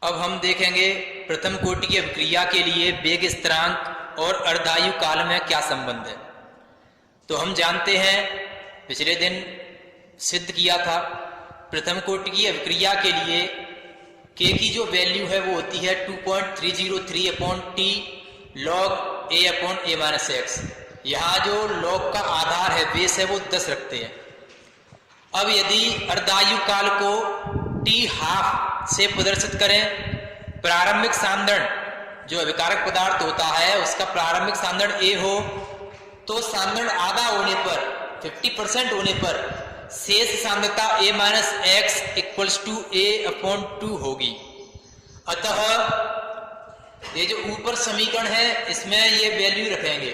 अब हम देखेंगे प्रथम कोटि की अभिक्रिया के लिए वेग स्थिरांक और अर्धायु काल में क्या संबंध है। तो हम जानते हैं, पिछले दिन सिद्ध किया था, प्रथम कोटि की अभिक्रिया के लिए के की जो वैल्यू है वो होती है 2.303 अपॉन टी लॉग ए अपॉन ए माइनस एक्स। यहाँ जो लॉग का आधार है, बेस है, वो 10 रखते हैं। अब यदि अर्धायु काल को टी हाफ से प्रदर्शित करें, प्रारंभिक सांद्रण जो अभिकारक पदार्थ होता है उसका प्रारंभिक सांद्रण ए हो, तो सांद्रण आधा होने पर 50% होने पर शेष सांद्रता a minus x equals to a upon 2 होगी। अतः ये जो ऊपर समीकरण है इसमें ये वैल्यू रखेंगे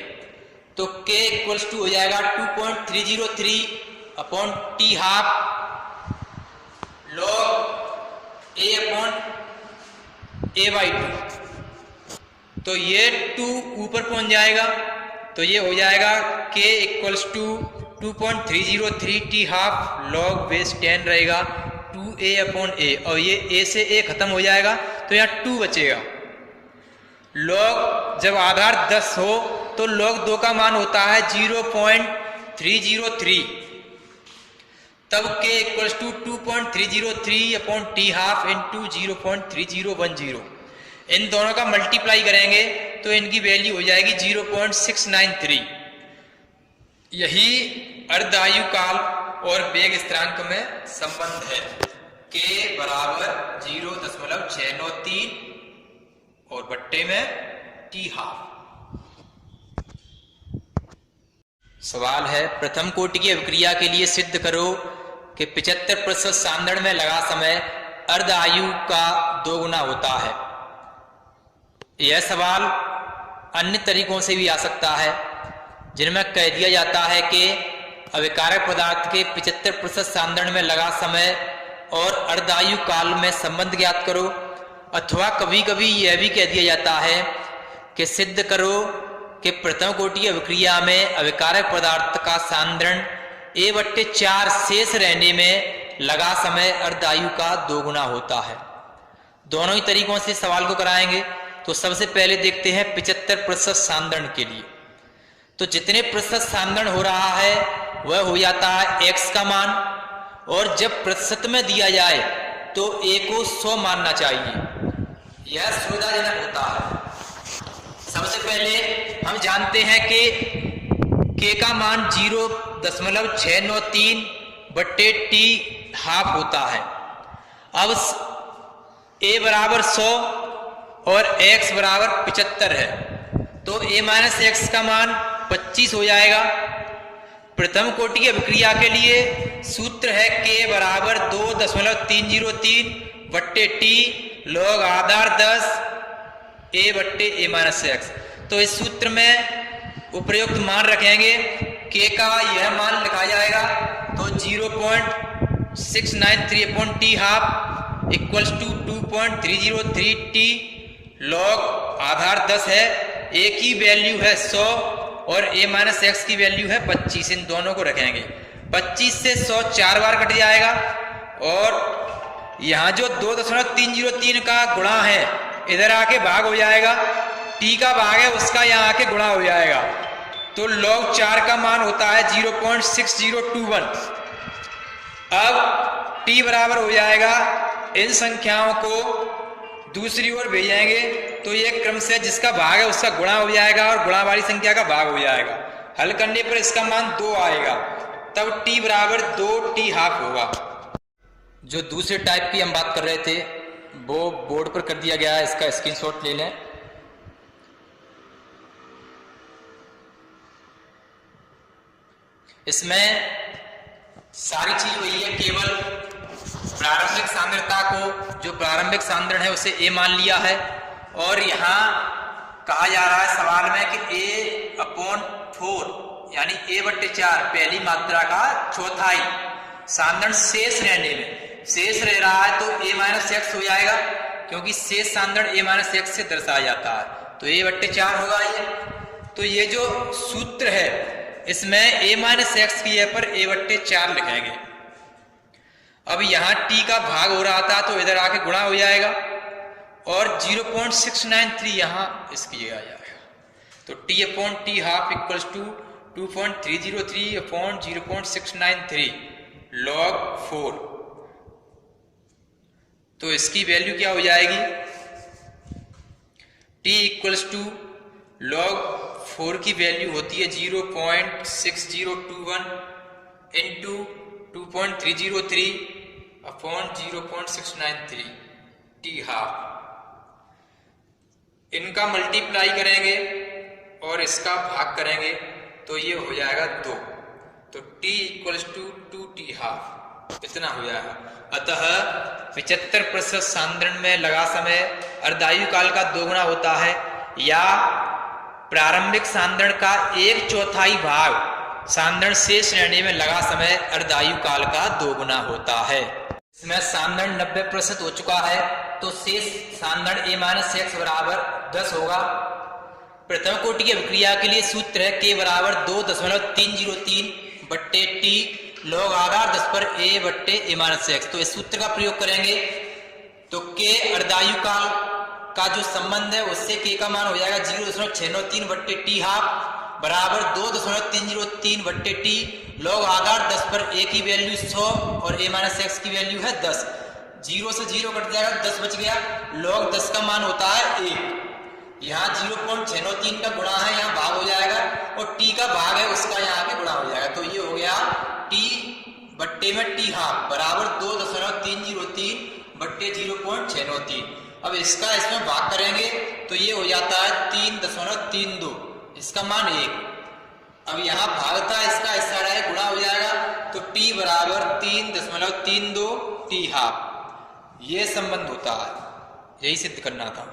तो k इक्वल्स टू हो जाएगा 2.303 upon t half log A upon A by 2। तो ये 2 ऊपर पहुंच जाएगा, तो ये हो जाएगा k equals to 2.303 t half log base 10 रहेगा 2a अपॉन ए, और ये a से a खत्म हो जाएगा तो यहाँ 2 बचेगा। लॉग जब आधार 10 हो तो लॉग 2 का मान होता है 0.303, तब k equals to 2.303 upon t half into 0.3010। इन दोनों का मल्टीप्लाई करेंगे तो इनकी वैल्यू हो जाएगी 0.693। यही अर्धायु काल और वेग स्थिरांक में संबंध है। k बराबर 0.693 और बट्टे में टी हाफ। सवाल है, प्रथम कोटि की अभिक्रिया के लिए सिद्ध करो कि 75% सांद्रण में लगा समय अर्धायु का 2 गुना होता है। यह सवाल अन्य तरीकों से भी आ सकता है, जिनमें कह दिया जाता है कि अभिकारक पदार्थ के 75% सांद्रण में लगा समय और अर्धायु काल में संबंध ज्ञात करो। अथवा कभी कभी यह भी कह दिया जाता है कि सिद्ध करो कि प्रथम कोटि अभिक्रिया में अभिकारक पदार्थ का सांद्रण a/4 शेष रहने में लगा समय अर्धायु का 2 गुना होता है। दोनों ही तरीकों से सवाल को कराएंगे। तो सबसे पहले देखते हैं 75% सांद्रण के लिए। तो जितने प्रतिशत सांद्रण हो रहा है वह हो जाता है x का मान, और जब प्रतिशत में दिया जाए तो a को 100 मानना चाहिए। यह सुविधाजनक होता है। सबसे पहले हम जानते हैं कि k का मान 0.693 बट्टे टी हाफ होता है। अब a बराबर 100 और x बराबर 75 है, तो a माइनस एक्स का मान 25 हो जाएगा। प्रथम कोटि की अभिक्रिया के लिए सूत्र है k बराबर 2.303 बट्टे टी लॉग आधार 10 a बट्टे a माइनस एक्स। तो इस सूत्र में उपयुक्त मान रखेंगे, k का यह मान लिखा जाएगा तो 0.693 upon t half equals to 2.303 t log आधार 10 है, a की वैल्यू है 100 और a माइनस एक्स की वैल्यू है 25। इन दोनों को रखेंगे। 25 से 100 4 बार कट जाएगा, और यहाँ जो 2.303 का गुणा है इधर आके भाग हो जाएगा, t का भाग है उसका यहाँ आके गुणा हो जाएगा, तो log 4 का मान होता है 0.6021। अब t बराबर हो जाएगा, इन संख्याओं को दूसरी ओर भेजेंगे तो ये क्रम से जिसका भाग है उसका गुणा हो जाएगा और गुणा वाली संख्या का भाग हो जाएगा। हल करने पर इसका मान 2 आएगा, तब t बराबर 2 टी हाफ होगा। जो दूसरे टाइप की हम बात कर रहे थे वो बोर्ड पर कर दिया गया है, इसका स्क्रीनशॉट ले लें। इसमें सारी चीज वही है, केवल प्रारंभिक सांद्रता को, जो प्रारंभिक सांद्रण है उसे a मान लिया है, और यहाँ कहा जा रहा है सवाल में कि a अपॉन 4 यानी a/4 पहली मात्रा का चौथाई सांद्रण शेष रहने में, शेष रह रहा है तो a माइनस एक्स हो जाएगा, क्योंकि शेष सांद्रण a माइनस एक्स से दर्शाया जाता है, तो a/4 होगा ये। तो ये जो सूत्र है इसमें a माइनस एक्स की जगह पर a/4 लिखेंगे। अब यहाँ t का भाग हो रहा था तो इधर आके गुणा हो जाएगा, और 0.693 यहाँ इसकी जगह आ जाएगा। तो t upon t half equals to 2.303 upon 0.693 log 4। तो इसकी वैल्यू क्या हो जाएगी, t इक्वल्स टू log 4 की वैल्यू होती है 0.6021 इंटू 2.303 अपॉन 0.693 टी हाफ। इनका मल्टीप्लाई करेंगे और इसका भाग करेंगे तो ये हो जाएगा 2। तो t equals to 2t half इतना हो जाएगा। अतः 75% सांद्रण में लगा समय अर्धायु काल का 2 गुना होता है, या प्रारंभिक सांद्रण का 1/4 भाग सांद्रण शेष रहने में लगा समय अर्धायु काल का 2 गुना होता है। इसमें सांद्रण 90% हो चुका है, तो शेष सांद्रण a-x बराबर 10 होगा। प्रथम कोटि की अभिक्रिया के लिए सूत्र है k बराबर 2.303 बट्टे t log आधार 10 पर a बट्टे a-x। तो इस सूत्र का प्रयोग करेंगे तो k अर्धायु काल का जो संबंध है उससे k का मान हो जाएगा 0.693 बट्टे टी हाफ बराबर 2.303 बट्टे टी log आधार 10 पर a की वैल्यू 100 और a-x की वैल्यू है 10। 0 से 0 कट जाएगा, 10 बच गया। log 10 का मान होता है 1। यहाँ 0.693 का गुणा है, यहाँ भाग हो जाएगा, और t का भाग है उसका यहाँ पे गुणा हो जाएगा। तो ये हो गया t बट्टे में टी हाफ बराबर 2.303 बट्टे 0.693। अब इसका इसमें भाग करेंगे तो ये हो जाता है 3.32, इसका मान 1। अब यहाँ भागता है इसका हिस्सा रहे गुणा हो जाएगा, तो t बराबर 3.32 टी हाफ। ये संबंध होता है, यही सिद्ध करना था।